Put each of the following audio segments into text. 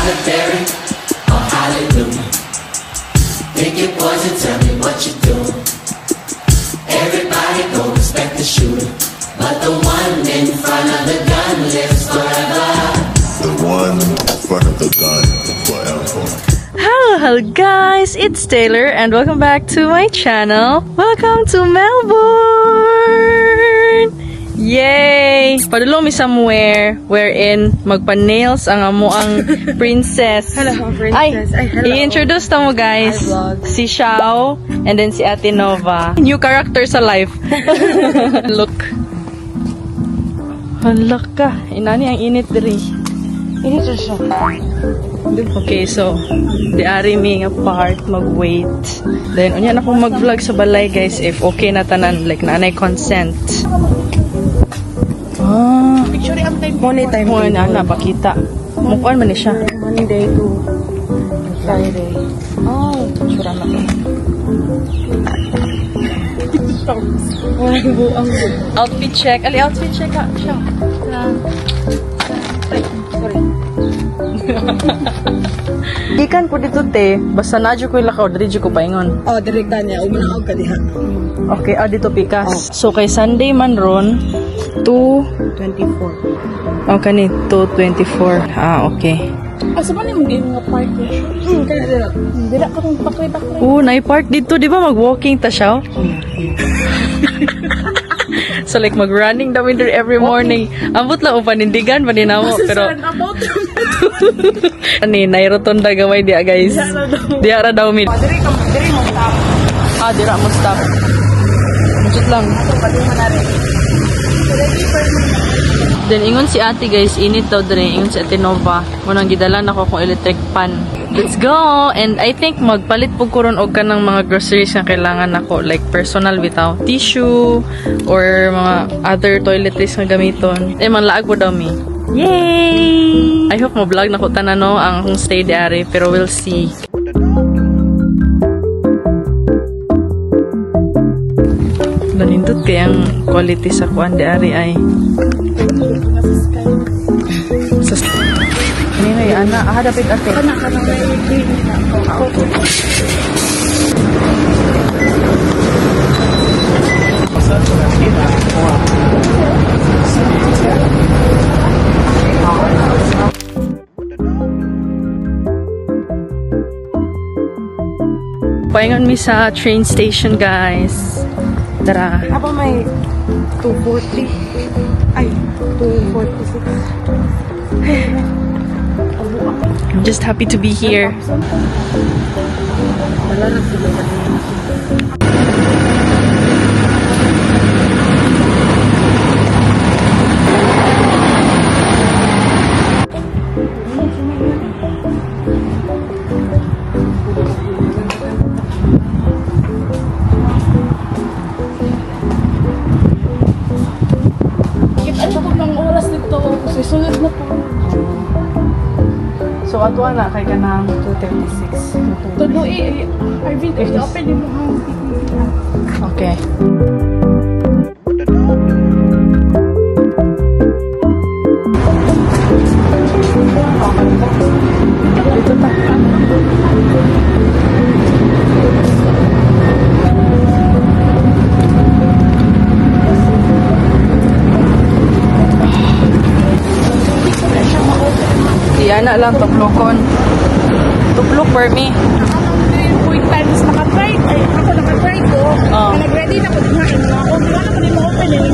solitary or hallelujah. Pick your poison, tell me what you do. Everybody go respect the shooter, but the one in front of the gun lives forever. The one in front of the gun forever. Hello guys, it's Taylor and welcome back to my channel. Welcome to Melbourne! Yay! Padulong mi somewhere wherein magpa-nails ang amuang princess. Hello, princess. Ay, hello. I-introduce ta mo guys. Si Xiao and then si Ate Nova. New character sa life. Look. Hala ka. Inani ang init diri. Init siya. Okay, so diari mi nga part mag-wait. Then unya na akong mag-vlog sa balay guys if okay na tanan like nanay consent. Picture ang time. Money time. Mo na pakita. Mukuan man ni siya. Monday to Friday. Oh, picture na ko. Outfit check. Ali, outfit check ha. Siya. Sorry. Gikan po dito te. Basta nadyo ko ilakaw. Diri ko paingon. Oh, direkta niya. Umanawag ka diha. Okay, dito pikas. So, kay Sunday man ron, 2:24. Okay ni, 2:24. Okay. Asa man yung mga park ko? Kaya dira. Dira ka kung bakri-bakri. Nai-park dito. Di ba mag-walking ta siya? So, like, mag-running daw in there every morning. Ambot lang o panindigan, paninamo. Pero, nai-rotonda gamay diya, guys. Diya ra daw min. Diri mo stop. Dira mo stop. Mansut lang. Then, ingon si ate guys, init daw din. Ingon si ate Nova. Munang gidalan ako kung electric pan. Let's go! And I think magpalit po ko ron og kanang mga groceries na kailangan ako. Like personal without tissue or mga other toiletries na gamiton. Manlaag po daw mi. Yay! I hope mo vlog na ko tanano ang akong stay diari. Pero we'll see. Nanindot kayang quality sa kuan diari ay sa kanina yung ana dapit ate Kana may paingon mi sa train station guys. Tara. Apa may 240? Ay, 246. I'm just happy to be here. Wala na sila. Sunod na po. So, ato na kay ka ng 236. Tulo I will open yung mga Okay. Dito ta. Ana lang tuplokon. Tuplok for me. Quick times nakatry. Ay, ako nakatry ko. Nag-ready na ko kumain. Wala ko din ma-open eh.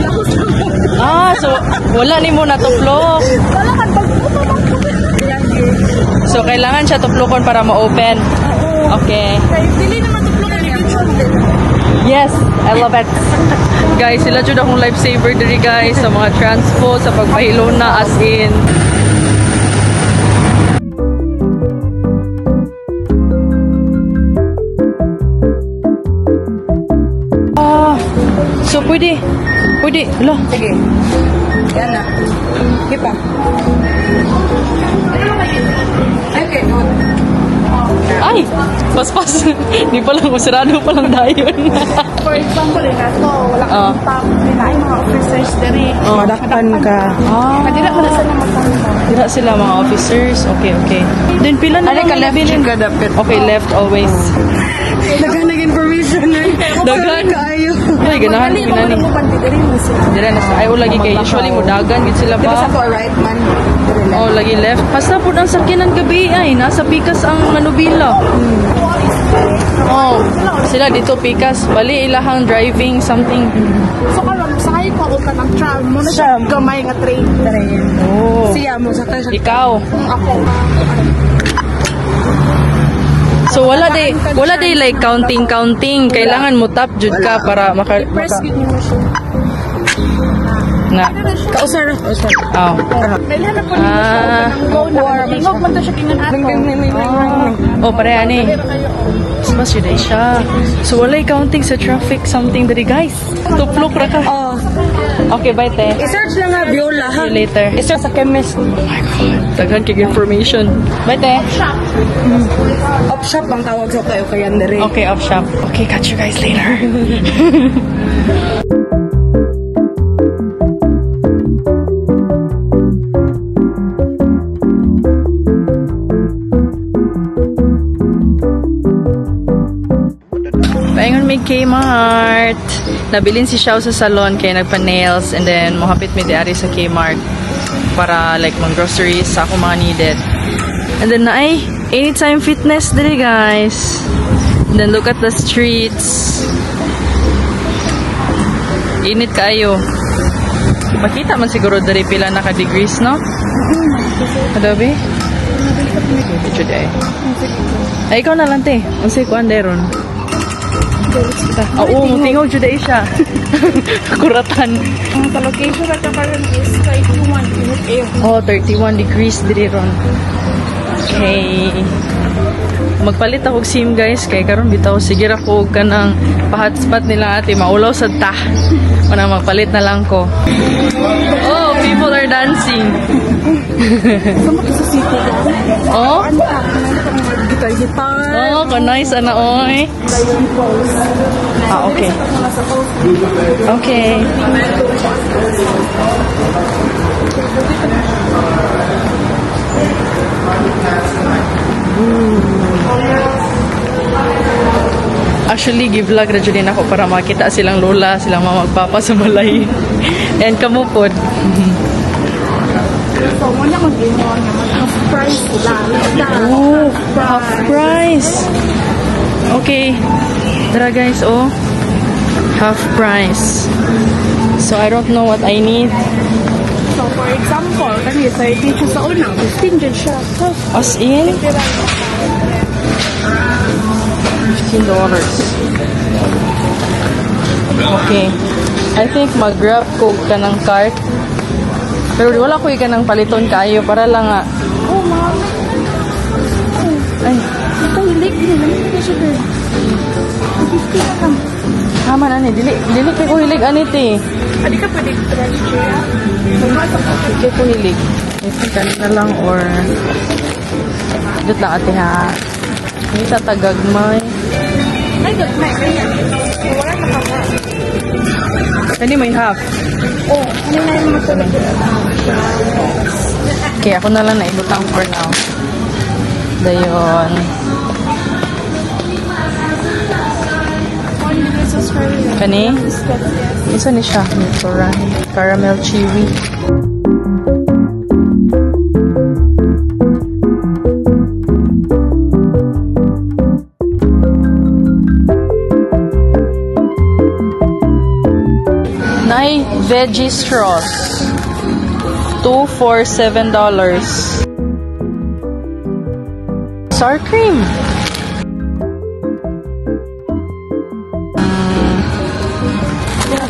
So wala ni mo na tuplok. Wala kan pag-open. So kailangan siya tuplokon para ma-open. Okay. Kaya dili naman tuplokon ni Vincent. Yes, I love it. Guys, sila jud akong lifesaver diri guys sa mga transpo sa pagpahilo na as in. So, pwede. Pwede. Hala. Sige. Yan na. Sige pa. Okay, good. Ay! paspas. Di pa lang, masarado pa lang dayon. For example, na to, wala kang top. Nila ay mga officers diri. Madakpan ka. Kadira mo na sila magtambang. Dira sila mga officers. Okay, okay. Then pila na lang left nabilin? ka dapat. Okay, left always. Naghanag information na. Dagan. Kaayo. Ay, ganahan ko na ni. Mo pandi diri mo sila. Dira na sa. Ay, lagi kay usually mo dagan gid sila Diba sa ba? to right man? Oh, lagi left. Basta po ang sakyanan gabi ay nasa Pikas ang Manubila. Oh, sila dito Pikas. Bali ilahang driving something. So karon sakay ko ka ng tram mo na siya gamay nga train. Oh. Siya mo sa tayo. Ikaw. Ako So wala day like counting. Kailangan mo tap jud ka para press gid mo siya. na. Kausar. Oh. Nailan po niyo siya go na. Ingog man to siya kingan ato. Oh, pare ani. Mas yun siya. So walay counting sa traffic something dali guys. Tuplok ra ka. Oh. Okay, bye te. I-search lang nga Viola ha. See you later. I-search sa chemist. Daghan kay information. Bye te. Op shop ang tawag sa tayo kaya nere. Okay, off shop. Okay, catch you guys later. Paingon may Kmart. Nabilin si Xiao sa salon kaya nagpa-nails and then mohapit mi diari sa Kmart para like mga groceries sa ako mga needed. And then naay Anytime Fitness diri guys. And then look at the streets. Init kayo. Makita man siguro diri pila naka degrees no? Adabi? Today. Ay ikaw na lang te. Unsay kuan deron? Oo, tingog jud siya. Kuratan. Ang location at karon is 31 minutes air. Oh, 31 degrees diri ron. Okay. Magpalit ako SIM guys kay karon bitaw sige ra ko kanang pa-hotspot nila ate maulaw sad ta. Mana magpalit na lang ko. Oh, people are dancing. Sumpa sa city ka. Oh? Ano ka? Gitar-gitar. Oh, nice ana oy. Lion pose. Ah, okay. Mga sa pose. Okay. Actually, give-vlog na dyan ako para makita silang lola, silang mga magpapa sa balay. And kamupod. So, muna kung ginawa naman. Half price sila. Oh, half price. Okay. Tara guys, oh. Half price. So, I don't know what I need. So, for example, kami sa dito sa unang, 15 dyan siya. As in? $15. Okay. I think mag-grab ko ka ng cart. Pero wala ko ka ng paliton kayo para lang nga. Oh, mami. Ay, Ito, hilig din. Lamig na siya din. 50 na kam. tama na ni. Dili kay ko hilig anit eh. Hindi ka pwede trash siya. Pumasok ka. Dili kay ko hilig. I think na lang or dito lang ate ha. Hindi sa tagagmay. Ay, good. May kanya. Wala na ka ba? Kani may half. Oh, ano na yung matulog? Okay, ako na lang na ibutang for now. Dayon. Kani? Isa ni siya. Mitsura. Caramel chewy. Nai veggie straws. 2 for $7. Sour cream.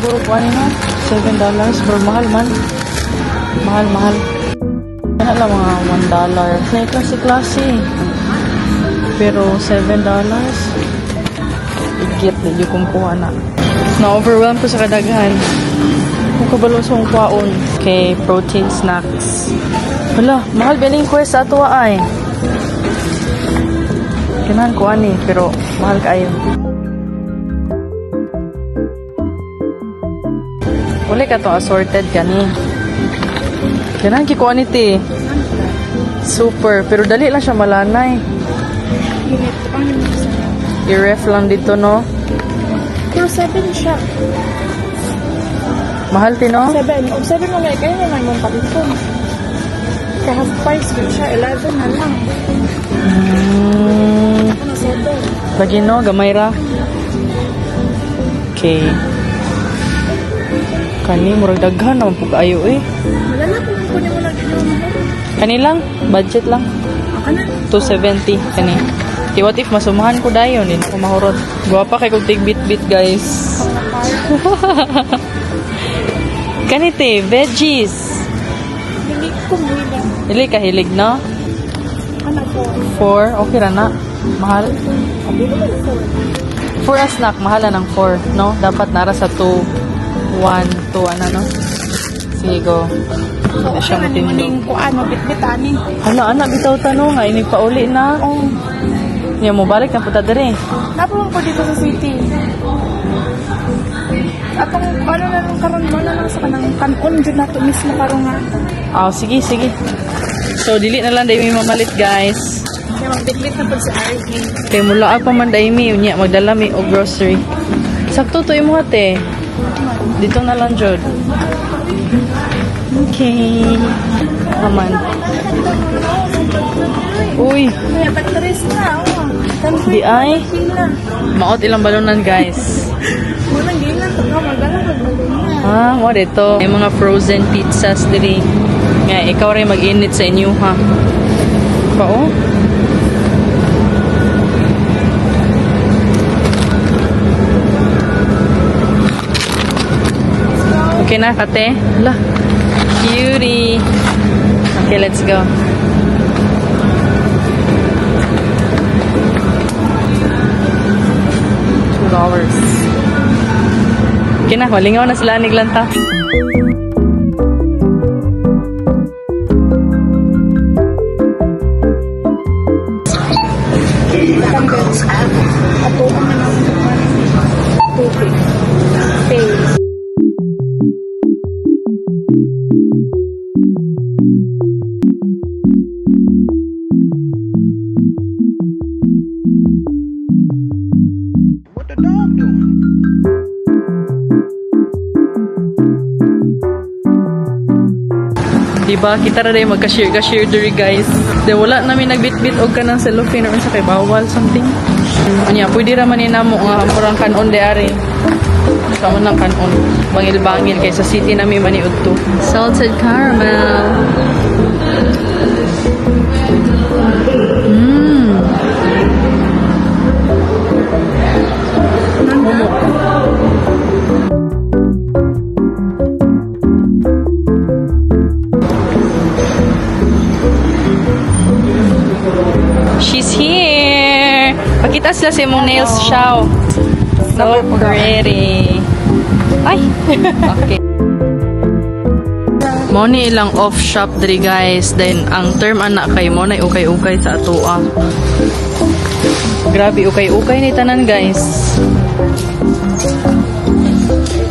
Siguro kuha na. $7. Pero mahal man. Mahal. Kaya lang mga $1. Na klase-klase. Pero $7. Igit na yung kumukuha na. Na-overwhelm ko sa kadaghan. Kung kabalo sa kong kwaon. Okay, protein snacks. Wala, mahal biling quest sa ato ay. Kinahan ko ani, pero mahal kayo. Wala ka to assorted kani. Kinahan ki ko ani ti. Super, pero dali lang siya malanay. Init. Ang I-ref lang dito, no? Pero 7 siya. Mahal ti, no? 7. O 7 mo na kayo na yung paliton. Kaya half price ko siya. 11 na lang. Ano 7? Lagi, no? Gamay ra. Okay. Kani, murag daghan naman po kayo, eh. Wala na kung kunin mo na ginawa mo. Kani lang, budget lang. Ako na. 270, kani. Di what if masumahan ko dayon, hindi na ko mahurot. Guwapa kay kong tig-bit-bit, guys. Kanite, veggies. Hindi ko mula. Dili ka hilig, no? Ano po? 4, okay ra na. Mahal. Sabi ko ba 4? For a snack, mahal na ng 4, no? Dapat nara sa 2, 1, 2, ano, no? Sige, go. So, Hindi siya okay na matindi. naman ko ano, bit-bitani. Ano, bitaw tanong, nga, inig pa uli na. Oh, Niya mo, balik na puta dere. napawang ko dito sa city. Atong, ano na nung karon mo na lang sa kanang kanon dyan na ito mismo karon nga. Ah, sige. So, dili na lang dahil may mamalit, guys. Kaya magbitbit na po si RJ. Kaya mula pa man dahil may, unya, magdala may o grocery. Sakto to yung mga te. Dito na lang, Jod. Okay. Aman. Uy, Kaya pag-tres na, oh. di ay. Sila. Maot ilang balonan, guys. Muna gila, ito ka, magdala na. Ah, mo dito. May mga frozen pizzas diri. Nga, ikaw rin mag-init sa inyo, ha? Pa, oh. Okay na, kate? Hala. Cutie. Okay, let's go. $2. Okay na, malingaw na sila niglanta. Ako, ang naman tubig. Pay. Diba? Kita na rin magka-share diri, guys. De wala namin nagbit-bit og kanang cellophane or sa kay bawal something. Anya, pwede ra man ni namo nga murang kanon de are. Kaman lang kanon. Bangil-bangil kay sa city nami maniud to. Salted caramel. She's here! Pakita sila sa imong nails, Shaw. So pretty. Ay! Okay. Mo ni ilang off shop diri, guys. Then, ang term anak kay mo na ukay-ukay sa atoa. Grabe, ukay-ukay ni tanan, guys.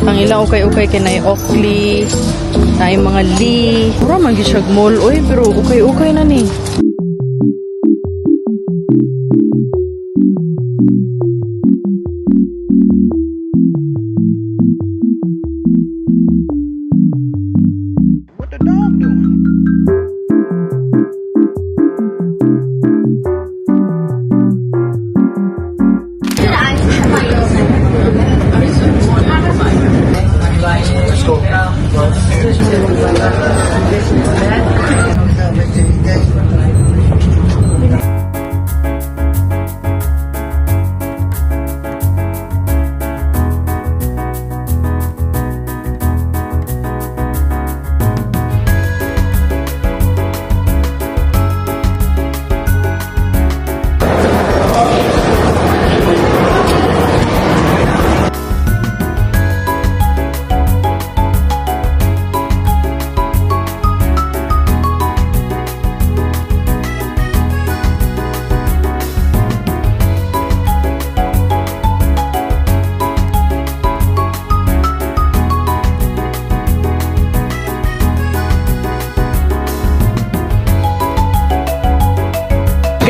Ang ilang ukay-ukay kay na Oakley, na mga Lee. Pura mag-ishag mall. Uy, pero ukay-ukay na ni.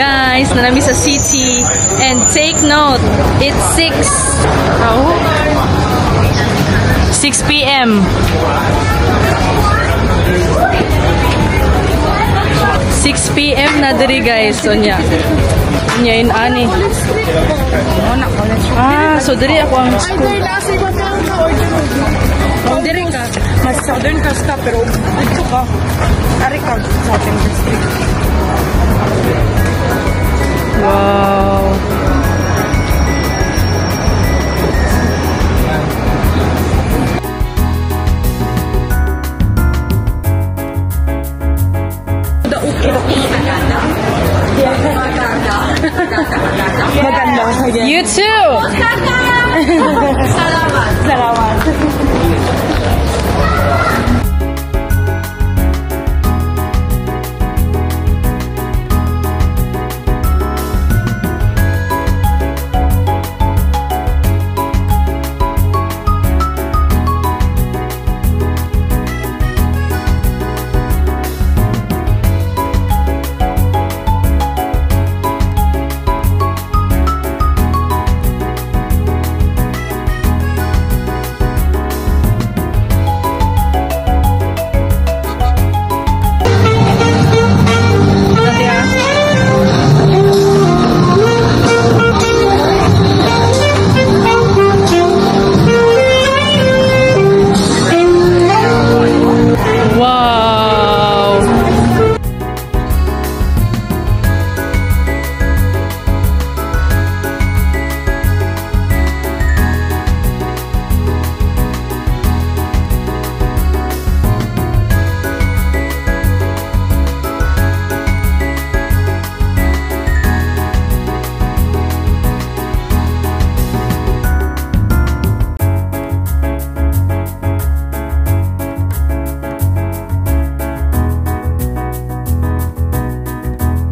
Guys, nanami sa city. And take note, it's 6 p.m. 6 p.m. na diri guys. So nya in ani. So diri ako ang school. Diri ka, mas southern ka stop, pero dito ka. Ari ka sa ating district. Wow. Maganda. You too. Salamat.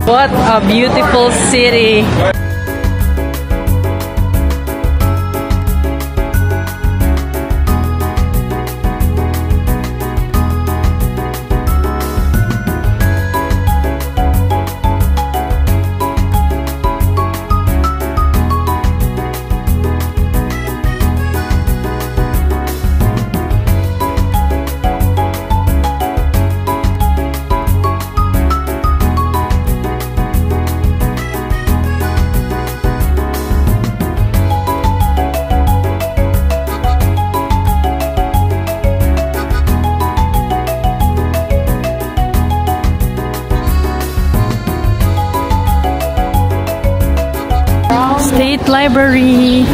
What a beautiful city. State Library.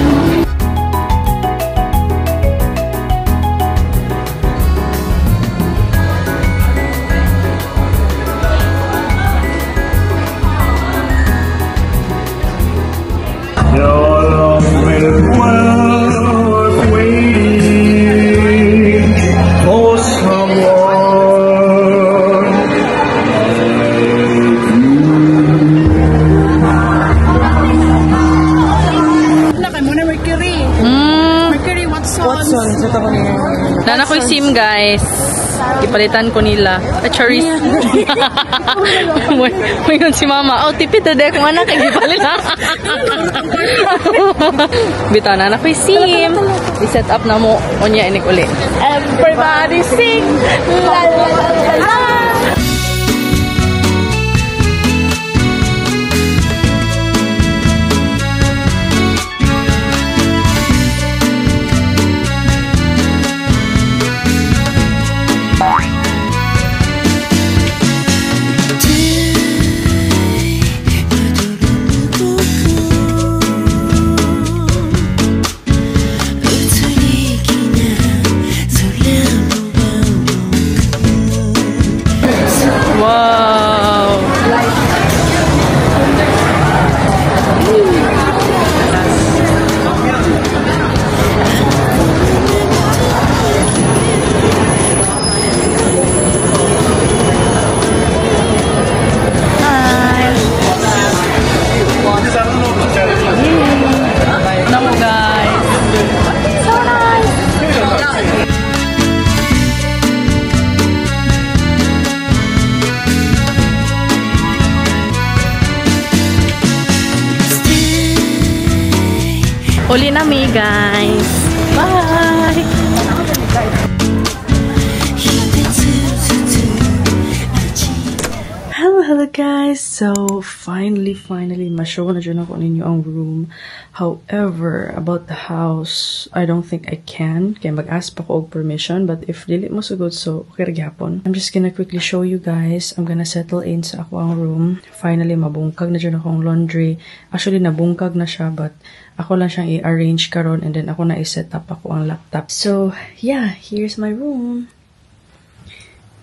Nana ko'y SIM guys. Ipalitan ko nila. Charis. Mayroon si mama. Oh, tipid na kung anak ay ipalitan. Bitaw na ko'y SIM. I-set up na mo. Onya inik uli. Everybody sing. La la la la la. Uli na mi, guys. Bye! Hello guys! So, finally, ma-show na dyan ako ninyo ang room. However, about the house, I don't think I can. Kaya mag-ask pa ko og permission. But if dili mo sugod, so okay gyapon. I'm just gonna quickly show you guys. I'm gonna settle in sa ako ang room. Finally, mabungkag na dyan akong laundry. Actually, nabungkag na siya, but ako lang siyang i-arrange karon and then ako na i-set up ako ang laptop. So, yeah, here's my room.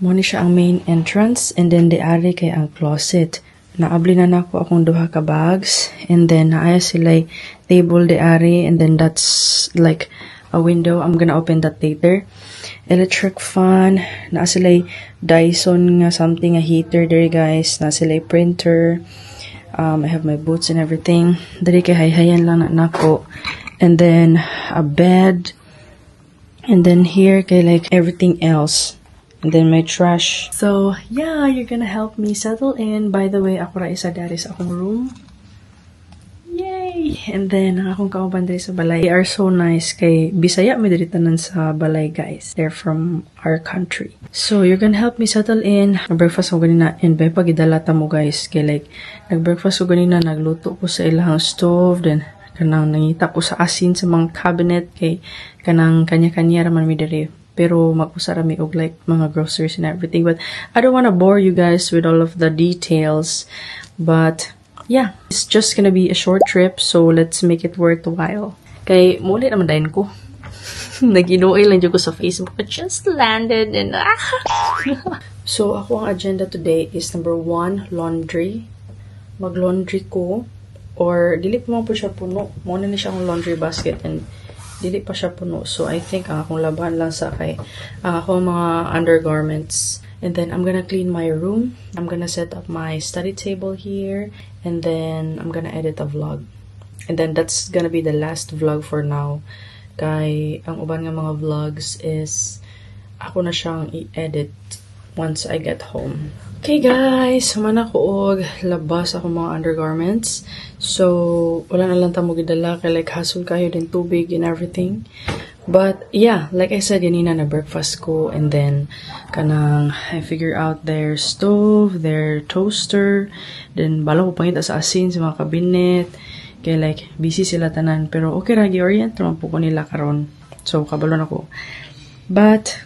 Muna siya ang main entrance and then diari kay ang closet. Naabli na nako akong duha ka bags and then naaya sila table diari and then that's like a window. I'm gonna open that later. Electric fan. Naa sila Dyson nga something, a heater there guys. Naa sila printer. I have my boots and everything. Dari kay hayhayan lang na nako. And then a bed. And then here kay like everything else. And then my trash. So, yeah, you're gonna help me settle in. By the way, ako ra isa dari sa akong room. Yay! And then, ang akong kauban dari sa balay. They are so nice. Kay Bisaya may diri tanan sa balay, guys. They're from our country. So, you're gonna help me settle in. Nag-breakfast ko ganina. And by pagidalata mo, guys. Kay like, nag-breakfast ko ganina. Nagluto ko sa ilang stove. Then, kanang nangita ko sa asin sa mga cabinet. Kay kanang kanya-kanya raman mi diri. Pero mag-usara mi og like mga groceries and everything. But I don't want to bore you guys with all of the details. But yeah, it's just gonna be a short trip. So let's make it worthwhile. Kay muli naman dayon ko. Nag-inuoy lang dyan ko sa Facebook. I just landed and So ako ang agenda today is number 1, laundry. Mag-laundry ko. Or dili pa mo po siya puno. Muna na siya ang laundry basket and dili pa siya puno. So, I think ang akong laban lang sa kay ang akong mga undergarments. And then, I'm gonna clean my room. I'm gonna set up my study table here. And then, I'm gonna edit a vlog. And then, that's gonna be the last vlog for now. Kay, ang uban nga mga vlogs is ako na siyang i-edit once I get home. Okay guys, humana ko og labas ako mga undergarments. So, wala na lang tamo gidala kay like hassle kayo din tubig and everything. But yeah, like I said ganina na breakfast ko and then kanang I figure out their stove, their toaster, then bala ko pangita sa asin sa mga cabinet. Kay like busy sila tanan pero okay ra gi-orient naman po ko nila karon. So, kabalon ako. But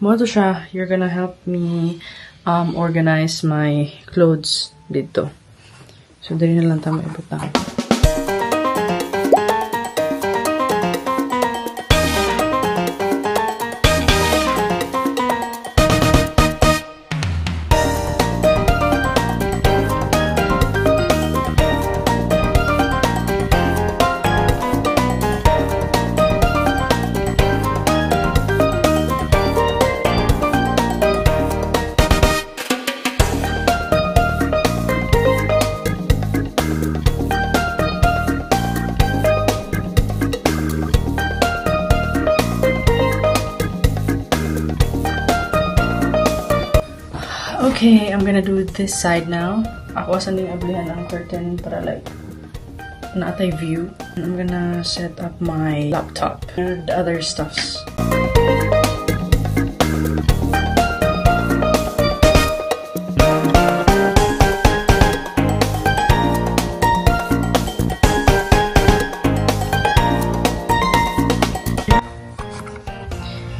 mo to siya, you're gonna help me organize my clothes dito. So, dali na lang tama ibutang. Okay, I'm gonna do this side now. Ako asan din ablihan ang curtain para like naatay view. I'm gonna set up my laptop and the other stuffs.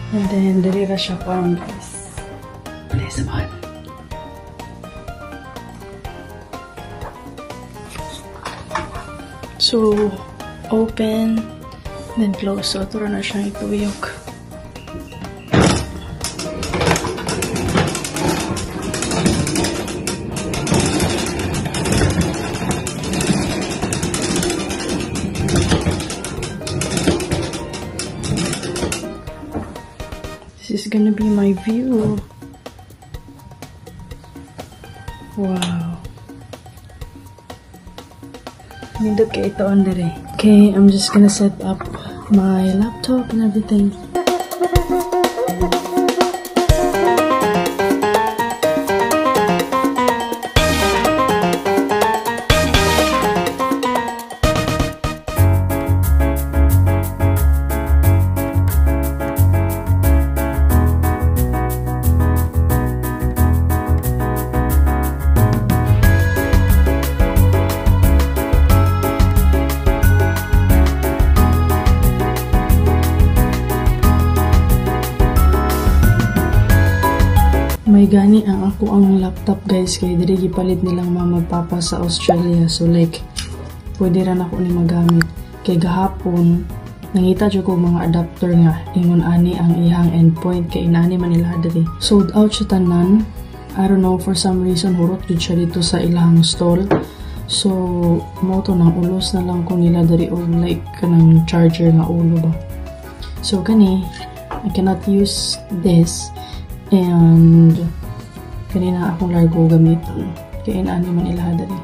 And then, dali ra siya parang guys. This one. So, open, then close. So, ito na siyang ituyok. This is gonna be my view. Wow. Nindot kay ito on dire. Okay, I'm just gonna set up my laptop and everything. May gani ang ako ang laptop guys kay diri gipalit nilang mama papa sa Australia. So like pwede ra ako ni magamit. Kay gahapon nangita jud ko mga adapter nga ingon ani ang ihang endpoint kay inani man nila diri. Sold out siya tanan. I don't know, for some reason hurot jud siya dito sa ilang stall. So mo to nang ulos na lang ko nila diri og like kanang charger nga ulo ba. So kani I cannot use this and kanina akong largo gamiton kaya inaani man ilaha dali.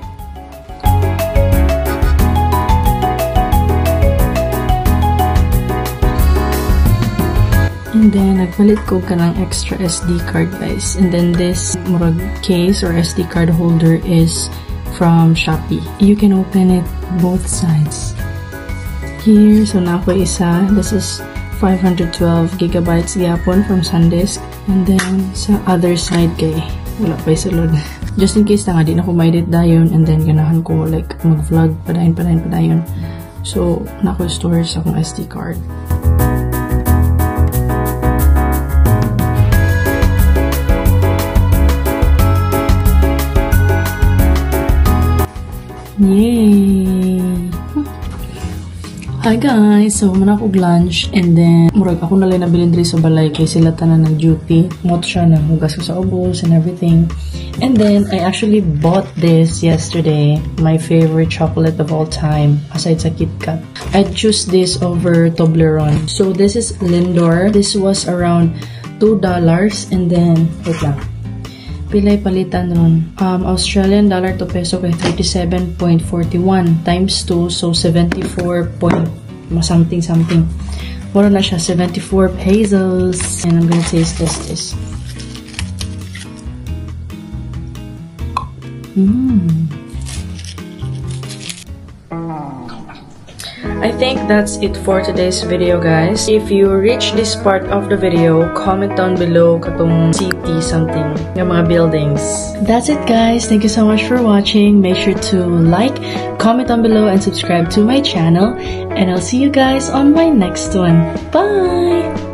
And then nagpalit ko kanang extra SD card guys, and then this murag case or SD card holder is from Shopee. You can open it both sides here. So na ko isa, this is 512 gigabytes gyapon from SanDisk. And then sa other side kay wala pa sulod. Just in case na nga di na ko ma-edit dayon, and then ganahan ko like mag-vlog padayon. So na ko store sa akong SD card. Yay! Hi guys! So, muna ko lunch and then murag ako nalang nabilin diri sa balay kay sila tanan ng duty. Moto siya na hugas ko sa ubos and everything. And then, I actually bought this yesterday. My favorite chocolate of all time aside sa KitKat. I choose this over Toblerone. So, this is Lindor. This was around $2 and then, wait lang. Pilay palitan ron. Australian dollar to peso kay 37.41 times 2, so 74 point something. Mura na siya, 74 pesos. And I'm gonna taste this. I think that's it for today's video guys. If you reach this part of the video, comment down below katong city something ng mga buildings. That's it guys. Thank you so much for watching. Make sure to like, comment down below, and subscribe to my channel. And I'll see you guys on my next one. Bye!